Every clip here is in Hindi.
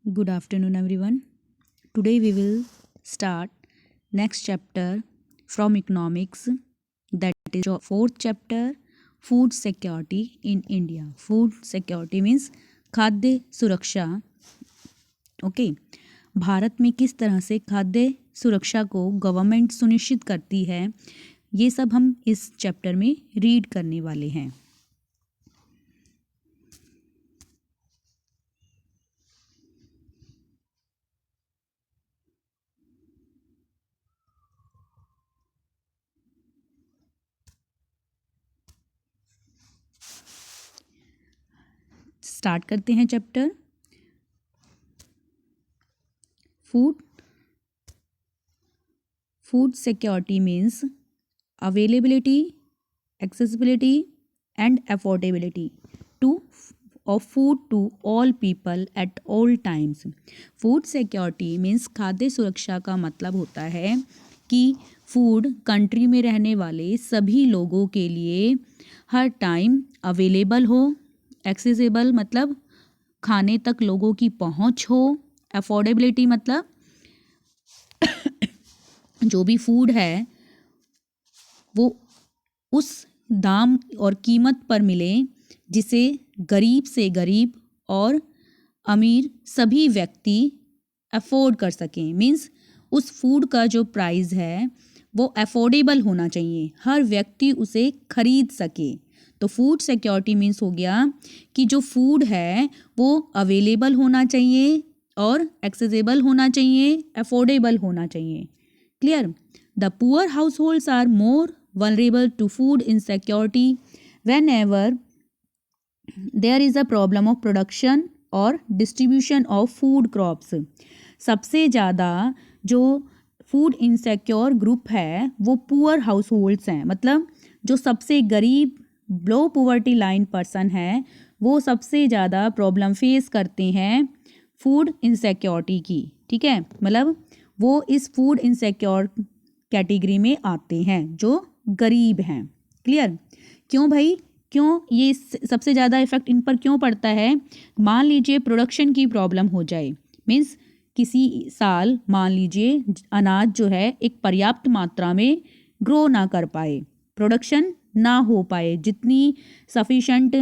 Good afternoon, everyone. Today we will start next chapter from economics, that is your fourth chapter, food security in India. Food security means खाद्य सुरक्षा. ओके भारत में किस तरह से खाद्य सुरक्षा को गवर्नमेंट सुनिश्चित करती है, ये सब हम इस चैप्टर में रीड करने वाले हैं. स्टार्ट करते हैं chapter. Food security means availability, accessibility and affordability of food to all people at all times. Food security means खाद्य सुरक्षा का मतलब होता है कि फूड कंट्री में रहने वाले सभी लोगों के लिए हर टाइम अवेलेबल हो. एक्सेसिबल मतलब खाने तक लोगों की पहुंच हो. अफोर्डेबिलिटी मतलब जो भी फूड है वो उस दाम और कीमत पर मिले जिसे गरीब से गरीब और अमीर सभी व्यक्ति अफोर्ड कर सकें. मीन्स उस फूड का जो प्राइस है वो अफोर्डेबल होना चाहिए, हर व्यक्ति उसे खरीद सके. तो फूड सिक्योरिटी मीन्स हो गया कि जो फूड है वो अवेलेबल होना चाहिए और एक्सेसिबल होना चाहिए, अफोर्डेबल होना चाहिए. Clear? The poor households are more vulnerable to food insecurity whenever there is a problem of production और distribution of food crops. सबसे ज़्यादा जो फूड इनसेक्योर ग्रुप है वो पुअर हाउसहोल्ड्स हैं. मतलब जो सबसे गरीब लो पॉवर्टी लाइन पर्सन है वो सबसे ज़्यादा प्रॉब्लम फेस करते हैं फूड इनसेक्योरिटी की. ठीक है, मतलब वो इस फूड इनसेक्योर कैटेगरी में आते हैं जो गरीब हैं. क्लियर? क्यों भाई, क्यों ये सबसे ज़्यादा इफेक्ट इन पर क्यों पड़ता है? मान लीजिए प्रोडक्शन की प्रॉब्लम हो जाए. मीन्स किसी साल मान लीजिए अनाज जो है एक पर्याप्त मात्रा में ग्रो ना कर पाए, प्रोडक्शन ना हो पाए, जितनी सफिशेंट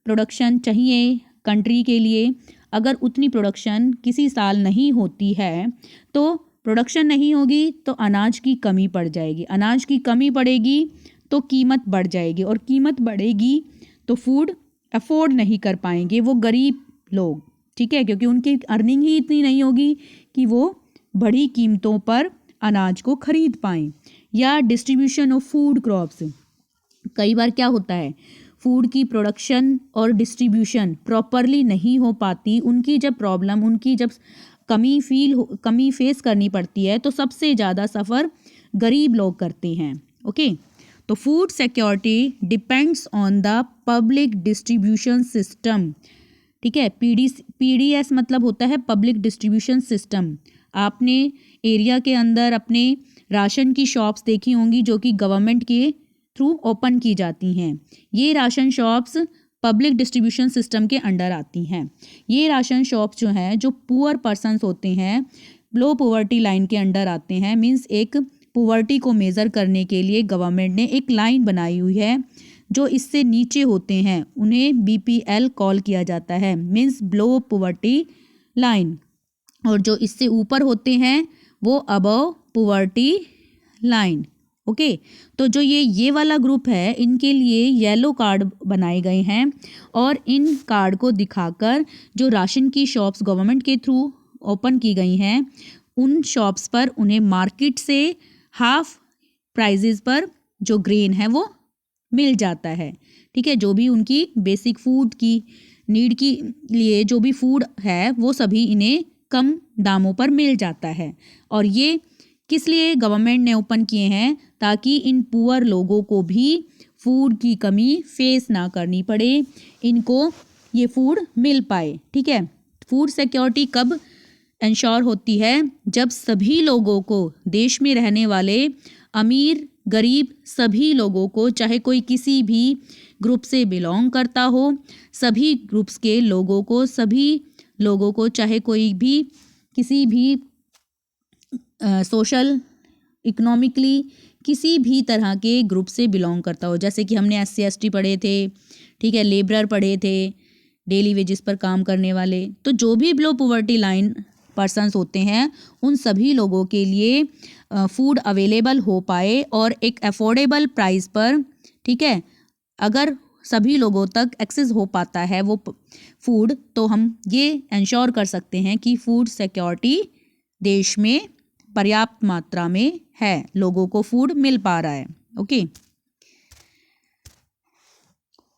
प्रोडक्शन चाहिए कंट्री के लिए, अगर उतनी प्रोडक्शन किसी साल नहीं होती है तो प्रोडक्शन नहीं होगी तो अनाज की कमी पड़ जाएगी. अनाज की कमी पड़ेगी तो कीमत बढ़ जाएगी और कीमत बढ़ेगी तो फूड अफोर्ड नहीं कर पाएंगे वो गरीब लोग. ठीक है, क्योंकि उनकी अर्निंग ही इतनी नहीं होगी कि वो बड़ी कीमतों पर अनाज को खरीद पाएँ. या डिस्ट्रीब्यूशन ऑफ फूड क्रॉप्स. कई बार क्या होता है, फूड की प्रोडक्शन और डिस्ट्रीब्यूशन प्रॉपरली नहीं हो पाती. उनकी जब कमी फेस करनी पड़ती है तो सबसे ज़्यादा सफ़र गरीब लोग करते हैं. ओके, तो food security depends on the public distribution system. ठीक है, PDS मतलब होता है पब्लिक डिस्ट्रीब्यूशन सिस्टम. आपने एरिया के अंदर अपने राशन की शॉप्स देखी होंगी जो कि गवर्नमेंट के थ्रू ओपन की जाती हैं. ये ration shops public distribution system के अंडर आती हैं. ये राशन शॉप्स जो हैं जो पुअर पर्सनस होते हैं, लो पॉवर्टी लाइन के अंडर आते हैं. मीन्स एक पॉवर्टी को मेज़र करने के लिए गवर्नमेंट ने एक लाइन बनाई हुई है. जो इससे नीचे होते हैं उन्हें BPL कॉल किया जाता है, मीन्स बिलो पॉवर्टी लाइन. और जो इससे ऊपर होते हैं वो अबव पॉवर्टी लाइन. ओके, तो जो ये वाला ग्रुप है इनके लिए येलो कार्ड बनाए गए हैं और इन कार्ड को दिखाकर जो राशन की शॉप्स गवर्नमेंट के थ्रू ओपन की गई हैं उन शॉप्स पर उन्हें मार्केट से हाफ प्राइजेस पर जो ग्रेन है वो मिल जाता है. ठीक है, जो भी उनकी बेसिक फूड की नीड की लिए जो भी फूड है वो सभी इन्हें कम दामों पर मिल जाता है. और ये किस लिए गवर्नमेंट ने ओपन किए हैं? ताकि इन पुअर लोगों को भी फूड की कमी फेस ना करनी पड़े, इनको ये फूड मिल पाए. ठीक है, फूड सिक्योरिटी कब इंश्योर होती है? जब सभी लोगों को, देश में रहने वाले अमीर गरीब सभी लोगों को, चाहे कोई किसी भी ग्रुप से बिलोंग करता हो, सभी ग्रुप्स के लोगों को, सभी लोगों को, चाहे कोई भी किसी भी सोशल इकोनॉमिकली किसी भी तरह के ग्रुप से बिलोंग करता हो। जैसे कि हमने SC ST पढ़े थे, ठीक है, लेबरर पढ़े थे, डेली वेजेस पर काम करने वाले। तो जो भी बिलो पॉवर्टी लाइन पर्सन्स होते हैं उन सभी लोगों के लिए फूड अवेलेबल हो पाए और एक अफोर्डेबल प्राइस पर, ठीक है, अगर सभी लोगों तक एक्सेस हो पाता है वो फूड, तो हम ये इंश्योर कर सकते हैं कि फूड सिक्योरिटी देश में पर्याप्त मात्रा में है, लोगों को फूड मिल पा रहा है। Okay,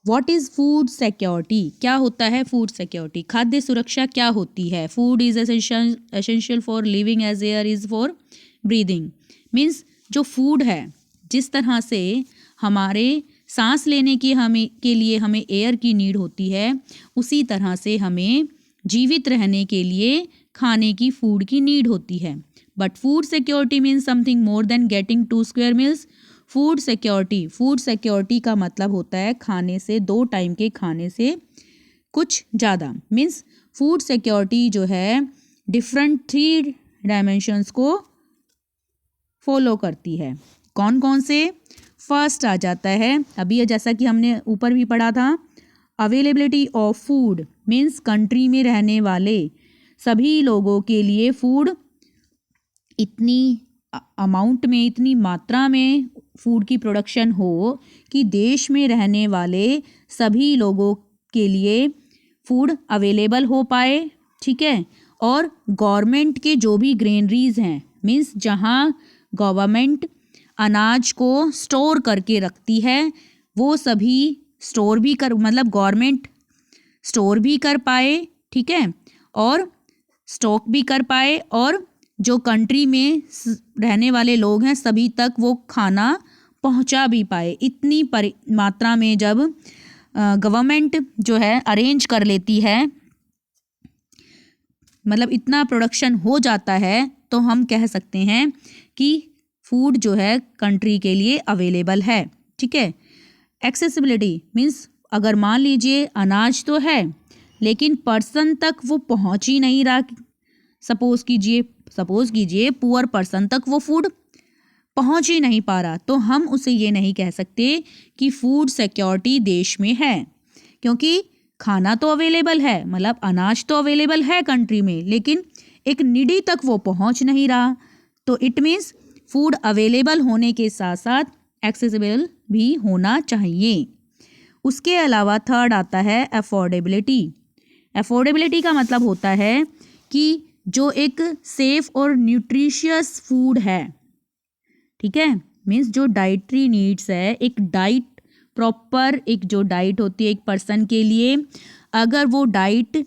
what is food security? क्या होता है फूड सिक्योरिटी? खाद्य सुरक्षा क्या होती है? Food is essential for living as air is for breathing. Means जो फूड है, जिस तरह से हमारे सांस लेने की के लिए हमें एयर की नीड होती है, उसी तरह से हमें जीवित रहने के लिए खाने की फूड की नीड होती है। But food security means something more than getting 2 square meals. Food security का मतलब होता है खाने से, 2 टाइम के खाने से कुछ ज़्यादा। मीन्स फूड सिक्योरिटी जो है डिफरेंट 3 डायमेंशंस को फॉलो करती है। कौन कौन से? फर्स्ट आ जाता है, अभी जैसा कि हमने ऊपर भी पढ़ा था, availability of food means country में रहने वाले सभी लोगों के लिए फूड इतनी अमाउंट में, इतनी मात्रा में फूड की प्रोडक्शन हो कि देश में रहने वाले सभी लोगों के लिए फूड अवेलेबल हो पाए, ठीक है। और गवर्नमेंट के जो भी ग्रेनरीज हैं, मीन्स जहाँ गवर्नमेंट अनाज को स्टोर करके रखती है, वो सभी स्टोर भी कर, मतलब गवर्नमेंट स्टोर भी कर पाए, ठीक है, और स्टॉक भी कर पाए, और जो कंट्री में रहने वाले लोग हैं सभी तक वो खाना पहुंचा भी पाए। इतनी मात्रा में जब गवर्नमेंट जो है अरेंज कर लेती है, मतलब इतना प्रोडक्शन हो जाता है, तो हम कह सकते हैं कि फूड जो है कंट्री के लिए अवेलेबल है, ठीक है। एक्सेसिबिलिटी मीन्स अगर मान लीजिए अनाज तो है लेकिन पर्सन तक वो पहुंच ही नहीं रहा, सपोज कीजिए पुअर पर्सन तक वो फूड पहुंच ही नहीं पा रहा, तो हम उसे ये नहीं कह सकते कि फूड सिक्योरिटी देश में है, क्योंकि खाना तो अवेलेबल है, मतलब अनाज तो अवेलेबल है कंट्री में, लेकिन एक नीडी तक वो पहुंच नहीं रहा। तो इट मीन्स फूड अवेलेबल होने के साथ साथ एक्सेसिबल भी होना चाहिए। उसके अलावा थर्ड आता है अफोर्डेबिलिटी। अफोर्डेबिलिटी का मतलब होता है कि जो एक सेफ और न्यूट्रिशियस फूड है, ठीक है, मीन्स जो डाइटरी नीड्स है, एक डाइट प्रॉपर, एक जो डाइट होती है एक पर्सन के लिए, अगर वो डाइट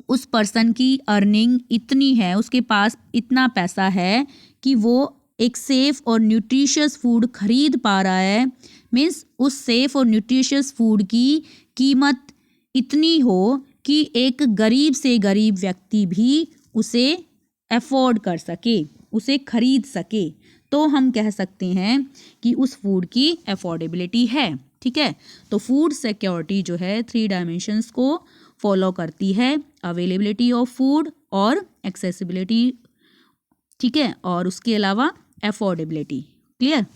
उस पर्सन की अर्निंग इतनी है, उसके पास इतना पैसा है कि वो एक सेफ और न्यूट्रिशियस फूड खरीद पा रहा है, मीन्स उस सेफ और न्यूट्रिशियस फूड की कीमत इतनी हो कि एक गरीब से गरीब व्यक्ति भी उसे अफोर्ड कर सके, उसे खरीद सके, तो हम कह सकते हैं कि उस फूड की अफोर्डेबिलिटी है, ठीक है। तो फूड सिक्योरिटी जो है 3 डायमेंशंस को फॉलो करती है, अवेलेबिलिटी ऑफ फूड और एक्सेसिबिलिटी, ठीक है, और उसके अलावा अफोर्डेबिलिटी। क्लियर?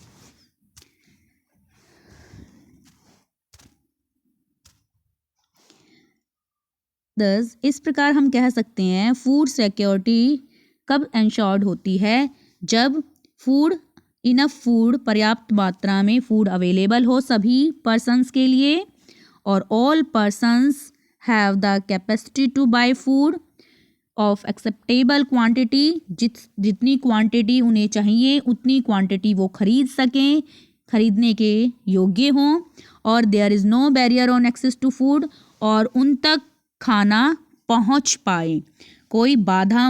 दस इस प्रकार हम कह सकते हैं फूड सिक्योरिटी कब इंश्योर्ड होती है? जब इनफ फूड, पर्याप्त मात्रा में फूड अवेलेबल हो सभी पर्सन्स के लिए, और all persons have the capacity to buy food of acceptable quantity, जितनी क्वांटिटी उन्हें चाहिए उतनी क्वांटिटी वो खरीद सकें, खरीदने के योग्य हों, और there is no barrier on access to food, और उन तक खाना पहुंच पाए, कोई बाधा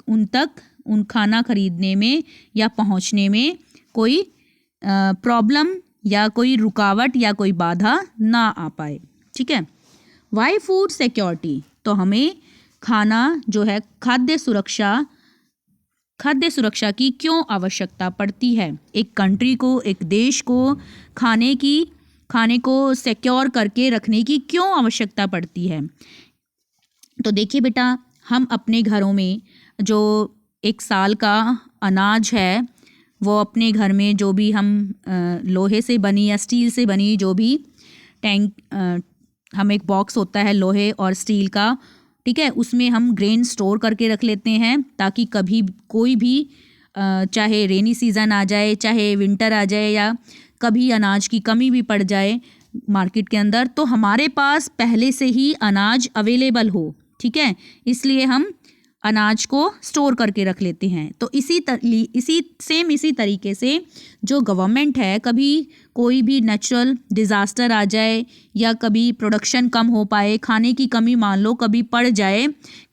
उन तक उन खाना खरीदने में या पहुंचने में कोई प्रॉब्लम या कोई रुकावट या कोई बाधा ना आ पाए, ठीक है। Why food security? तो हमें खाना जो है खाद्य सुरक्षा की क्यों आवश्यकता पड़ती है? एक कंट्री को, एक देश को खाने को सिक्योर करके रखने की क्यों आवश्यकता पड़ती है? तो देखिए बेटा, हम अपने घरों में जो एक साल का अनाज है वो अपने घर में जो भी हम लोहे से बनी या स्टील से बनी जो भी टैंक हम एक बॉक्स होता है लोहे और स्टील का, ठीक है, उसमें हम ग्रेन स्टोर करके रख लेते हैं ताकि कभी कोई भी चाहे रेनी सीज़न आ जाए, चाहे विंटर आ जाए, या कभी अनाज की कमी भी पड़ जाए मार्केट के अंदर, तो हमारे पास पहले से ही अनाज अवेलेबल हो, ठीक है। इसलिए हम अनाज को स्टोर करके रख लेते हैं। तो इसी तरीके से जो गवर्नमेंट है, कभी कोई भी नेचुरल डिज़ास्टर आ जाए या कभी प्रोडक्शन कम हो पाए, खाने की कमी मान लो कभी पड़ जाए,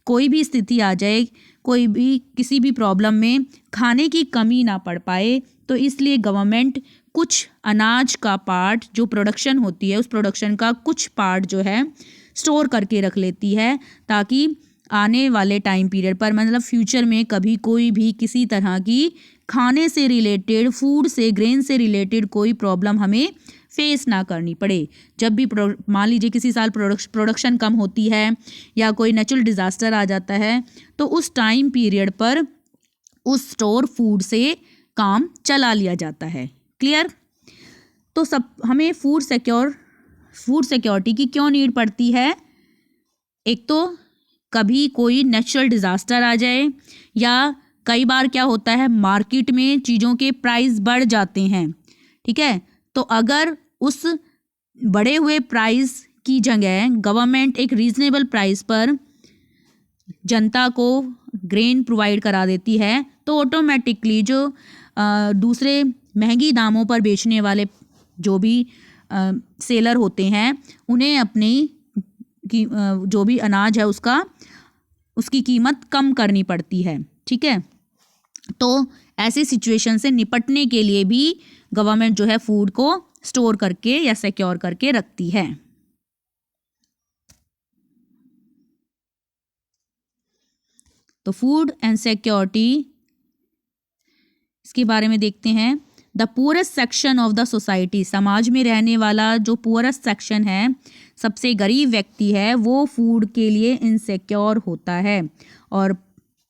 कोई भी स्थिति आ जाए, कोई भी किसी भी प्रॉब्लम में खाने की कमी ना पड़ पाए, तो इसलिए गवर्नमेंट कुछ अनाज का पार्ट जो प्रोडक्शन होती है उस प्रोडक्शन का कुछ पार्ट जो है स्टोर करके रख लेती है, ताकि आने वाले टाइम पीरियड पर, मतलब फ्यूचर में कभी कोई भी किसी तरह की खाने से रिलेटेड, फूड से, ग्रेन से रिलेटेड कोई प्रॉब्लम हमें फेस ना करनी पड़े। जब भी मान लीजिए किसी साल प्रोडक्शन कम होती है या कोई नेचुरल डिज़ास्टर आ जाता है, तो उस टाइम पीरियड पर उस स्टोर फूड से काम चला लिया जाता है। क्लियर? तो सब हमें फूड सिक्योरिटी की क्यों नीड पड़ती है? एक तो कभी कोई नेचुरल डिज़ास्टर आ जाए, या कई बार क्या होता है मार्केट में चीज़ों के प्राइस बढ़ जाते हैं, ठीक है। तो अगर उस बढ़े हुए प्राइस की जगह गवर्नमेंट एक रीज़नेबल प्राइस पर जनता को ग्रेन प्रोवाइड करा देती है, तो ऑटोमेटिकली जो दूसरे महंगी दामों पर बेचने वाले जो भी सेलर होते हैं, उन्हें अपनी जो भी अनाज है उसकी कीमत कम करनी पड़ती है, ठीक है। तो ऐसी सिचुएशन से निपटने के लिए भी गवर्नमेंट जो है फूड को स्टोर करके या सिक्योर करके रखती है। तो फूड एंड सिक्योरिटी, इसके बारे में देखते हैं। The poorest section of the society, समाज में रहने वाला जो पुअरेस्ट सेक्शन है, सबसे गरीब व्यक्ति है, वो फूड के लिए इनसिक्योर होता है। और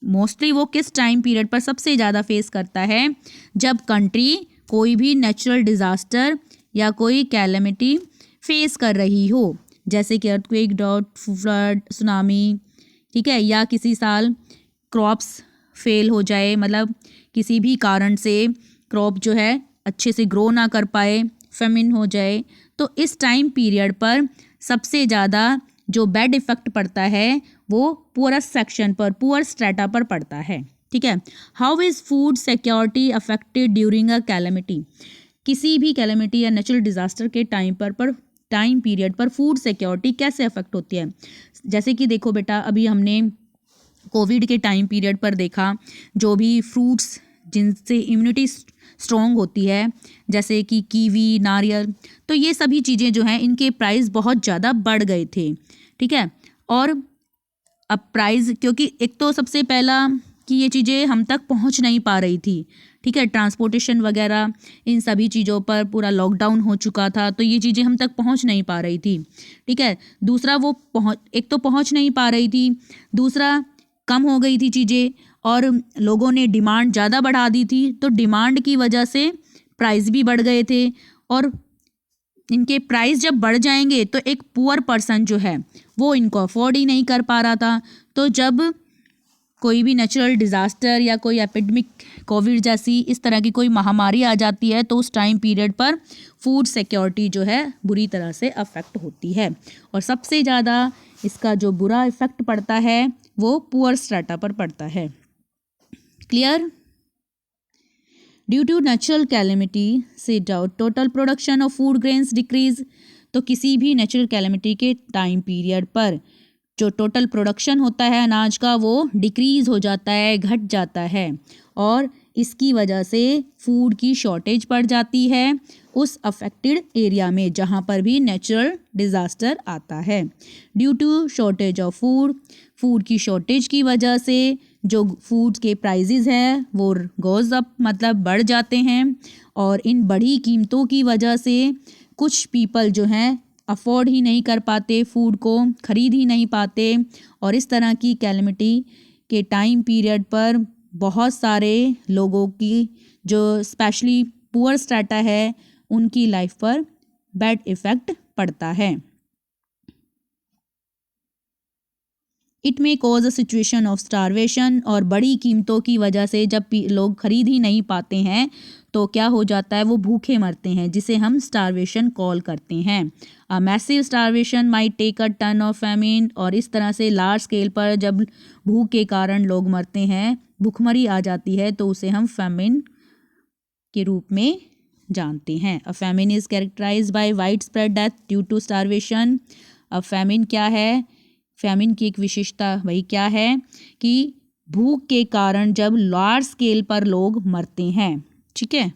मोस्टली वो किस टाइम पीरियड पर सबसे ज़्यादा फेस करता है? जब कंट्री कोई भी नेचुरल डिज़ास्टर या कोई कैलेमिटी फेस कर रही हो, जैसे कि अर्थक्वेक, ड्राउट, फ्लड, सुनामी, ठीक है, या किसी साल क्रॉप्स फेल हो जाए, मतलब किसी भी कारण से क्रॉप जो है अच्छे से ग्रो ना कर पाए, फेमिन हो जाए, तो इस टाइम पीरियड पर सबसे ज़्यादा जो बैड इफ़ेक्ट पड़ता है वो पुअरेस्ट सेक्शन पर, पुअर स्ट्रेटा पर पड़ता है, ठीक है। How is food security affected during a calamity? किसी भी कैलेमिटी या नेचुरल डिज़ास्टर के टाइम पीरियड पर फूड सिक्योरिटी कैसे अफेक्ट होती है? जैसे कि देखो बेटा, अभी हमने कोविड के टाइम पीरियड पर देखा, जो भी फ्रूट्स जिनसे इम्यूनिटी स्ट्रॉन्ग होती है, जैसे कि कीवी, नारियल, तो ये सभी चीज़ें जो हैं इनके प्राइस बहुत ज़्यादा बढ़ गए थे, ठीक है। और अब प्राइस, क्योंकि एक तो सबसे पहला कि ये चीज़ें हम तक पहुंच नहीं पा रही थी, ठीक है, ट्रांसपोर्टेशन वगैरह इन सभी चीज़ों पर पूरा लॉकडाउन हो चुका था, तो ये चीज़ें हम तक पहुंच नहीं पा रही थी, ठीक है। दूसरा वो एक तो पहुंच नहीं पा रही थी, दूसरा कम हो गई थी चीज़ें, और लोगों ने डिमांड ज़्यादा बढ़ा दी थी, तो डिमांड की वजह से प्राइस भी बढ़ गए थे। और इनके प्राइस जब बढ़ जाएंगे तो एक पुअर पर्सन जो है वो इनको अफोर्ड ही नहीं कर पा रहा था। तो जब कोई भी नेचुरल डिज़ास्टर या कोई एपिडेमिक, कोविड जैसी इस तरह की कोई महामारी आ जाती है, तो उस टाइम पीरियड पर फूड सिक्योरिटी जो है बुरी तरह से अफेक्ट होती है। और सबसे ज़्यादा इसका जो बुरा इफ़ेक्ट पड़ता है वो पुअर स्ट्रेटा पर पड़ता है। Clear? Due to natural calamity से total production of food grains decrease. तो किसी भी नेचुरल कैलेमिटी के टाइम पीरियड पर जो टोटल प्रोडक्शन होता है अनाज का वो डिक्रीज हो जाता है, घट जाता है, और इसकी वजह से फूड की शॉर्टेज पड़ जाती है उस अफेक्टेड एरिया में जहाँ पर भी नेचुरल डिज़ास्टर आता है। Due to shortage of food की शॉर्टेज की वजह से जो फूड के प्राइजेज़ हैं वो गोज़ अप, मतलब बढ़ जाते हैं, और इन बढ़ी कीमतों की वजह से कुछ पीपल जो हैं अफोर्ड ही नहीं कर पाते, फूड को खरीद ही नहीं पाते। और इस तरह की कैलेमिटी के टाइम पीरियड पर बहुत सारे लोगों की जो स्पेशली पुअर स्ट्रेटा है उनकी लाइफ पर बैड इफ़ेक्ट पड़ता है। It may cause a situation of starvation, और बड़ी कीमतों की वजह से जब लोग खरीद ही नहीं पाते हैं तो क्या हो जाता है, वो भूखे मरते हैं, जिसे हम स्टारवेशन कॉल करते हैं। A massive starvation might take a turn of famine, और इस तरह से लार्ज स्केल पर जब भूख के कारण लोग मरते हैं, भूखमरी आ जाती है, तो उसे हम फैमिन के रूप में जानते हैं। A famine is characterised by widespread death due to starvation. अब फैमिन क्या है, फैमिन की एक विशेषता वही क्या है कि भूख के कारण जब लार्ज स्केल पर लोग मरते हैं। ठीक है,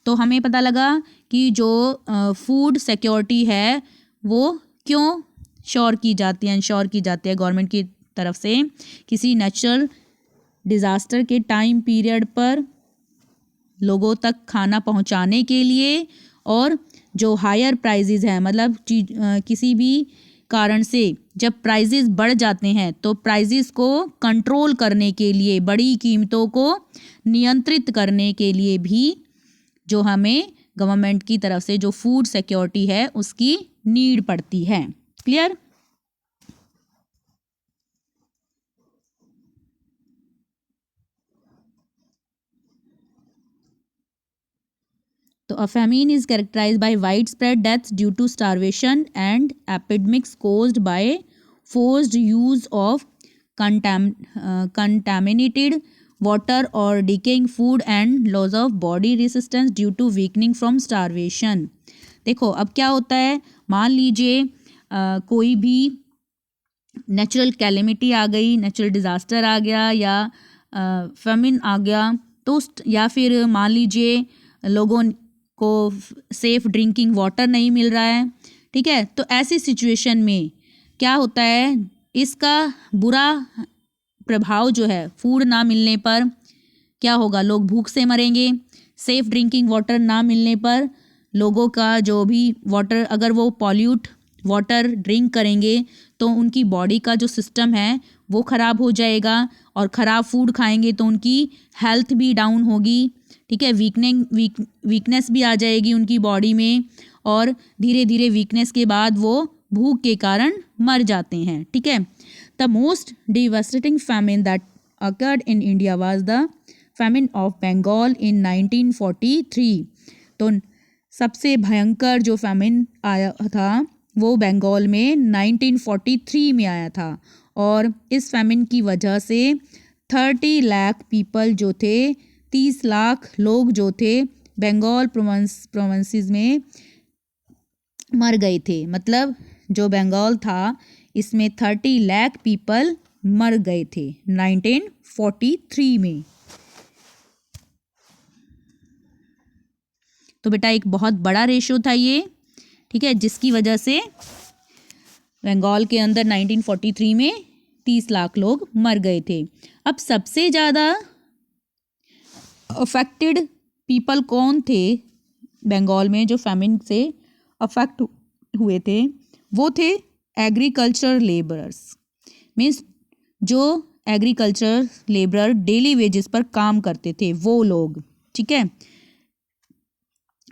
तो हमें पता लगा कि जो फूड सिक्योरिटी है वो क्यों श्योर की जाती है, इंश्योर की जाती है गवर्नमेंट की तरफ से, किसी नेचुरल डिज़ास्टर के टाइम पीरियड पर लोगों तक खाना पहुंचाने के लिए, और जो हायर प्राइजेज हैं, मतलब किसी भी कारण से जब प्राइजेस बढ़ जाते हैं तो प्राइजेस को कंट्रोल करने के लिए, बड़ी कीमतों को नियंत्रित करने के लिए भी जो हमें गवर्नमेंट की तरफ से जो फूड सिक्योरिटी है उसकी नीड पड़ती है। क्लियर? तो a famine is characterized by widespread deaths due to starvation and epidemics caused by forced use of contaminated water or decaying food and loss of body resistance due to weakening from starvation। देखो अब क्या होता है, मान लीजिए कोई भी नेचुरल कैलेमिटी आ गई, नेचुरल डिज़ास्टर आ गया, या फेमिन आ गया, तो या फिर मान लीजिए लोगों को सेफ़ ड्रिंकिंग वाटर नहीं मिल रहा है। ठीक है, तो ऐसी सिचुएशन में क्या होता है, इसका बुरा प्रभाव जो है फूड ना मिलने पर क्या होगा, लोग भूख से मरेंगे। सेफ़ ड्रिंकिंग वाटर ना मिलने पर लोगों का जो भी वाटर, अगर वो पॉल्यूट वाटर ड्रिंक करेंगे तो उनकी बॉडी का जो सिस्टम है वो ख़राब हो जाएगा, और ख़राब फूड खाएंगे तो उनकी हेल्थ भी डाउन होगी। ठीक है, वीकनेस भी आ जाएगी उनकी बॉडी में, और धीरे धीरे वीकनेस के बाद वो भूख के कारण मर जाते हैं। ठीक है, the most devastating famine that occurred in India was the famine of Bengal in 1943। तो सबसे भयंकर जो फैमिन आया था वो बंगाल में 1943 में आया था, और इस फैमिन की वजह से 30 लाख पीपल जो थे, 30 लाख लोग जो थे बंगाल प्रोविंसेस में मर गए थे। मतलब जो बंगाल था इसमें 30 लाख पीपल मर गए थे 1943 में। तो बेटा एक बहुत बड़ा रेशो था ये। ठीक है, जिसकी वजह से बंगाल के अंदर 1943 में 30 लाख लोग मर गए थे। अब सबसे ज़्यादा अफेक्टेड पीपल कौन थे बंगाल में जो फैमिन से अफेक्ट हुए थे, वो थे एग्रीकल्चर लेबरर्स। मीन्स जो एग्रीकल्चर लेबरर डेली वेजेस पर काम करते थे वो लोग। ठीक है,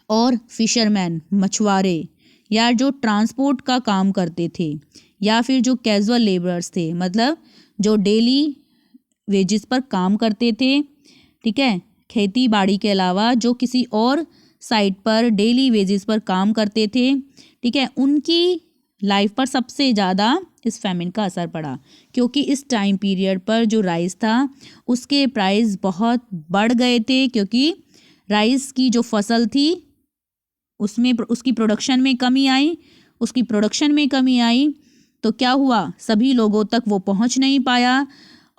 और फिशरमैन, मछुआरे, या जो ट्रांसपोर्ट का काम करते थे, या फिर जो कैजुअल लेबरर्स थे, मतलब जो डेली वेजेस पर काम करते थे। ठीक है, खेती बाड़ी के अलावा जो किसी और साइट पर डेली वेजेस पर काम करते थे। ठीक है, उनकी लाइफ पर सबसे ज़्यादा इस फैमिन का असर पड़ा, क्योंकि इस टाइम पीरियड पर जो राइस था उसके प्राइस बहुत बढ़ गए थे, क्योंकि राइस की जो फसल थी उसमें उसकी प्रोडक्शन में कमी आई। तो क्या हुआ, सभी लोगों तक वो पहुंच नहीं पाया,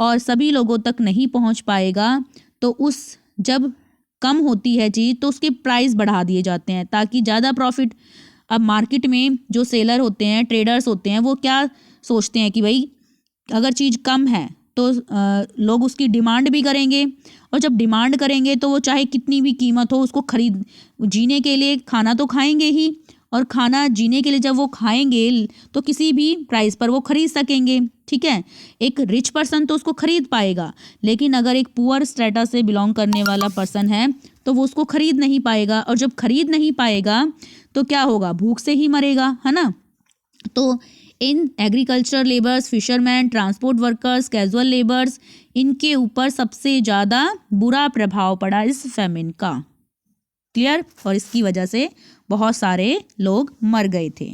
और सभी लोगों तक नहीं पहुंच पाएगा तो उस जब कम होती है चीज़ तो उसके प्राइस बढ़ा दिए जाते हैं ताकि ज़्यादा प्रॉफिट। अब मार्केट में जो सेलर होते हैं, ट्रेडर्स होते हैं, वो क्या सोचते हैं कि भाई अगर चीज़ कम है तो लोग उसकी डिमांड भी करेंगे, और जब डिमांड करेंगे तो वो चाहे कितनी भी कीमत हो उसको खरीद, जीने के लिए खाना तो खाएंगे ही, और खाना जीने के लिए जब वो खाएंगे तो किसी भी प्राइस पर वो खरीद सकेंगे, ठीक है। एक रिच पर्सन तो उसको खरीद पाएगा, लेकिन अगर एक पुअर स्टेटस से बिलोंग करने वाला पर्सन है तो वो उसको खरीद नहीं पाएगा, और जब खरीद नहीं पाएगा तो क्या होगा, भूख से ही मरेगा, है ना। तो in agriculture labours, fisherman, transport workers, casual labours, इनके ऊपर सबसे ज़्यादा बुरा प्रभाव पड़ा इस फेमिन का। क्लियर। और इसकी वजह से बहुत सारे लोग मर गए थे।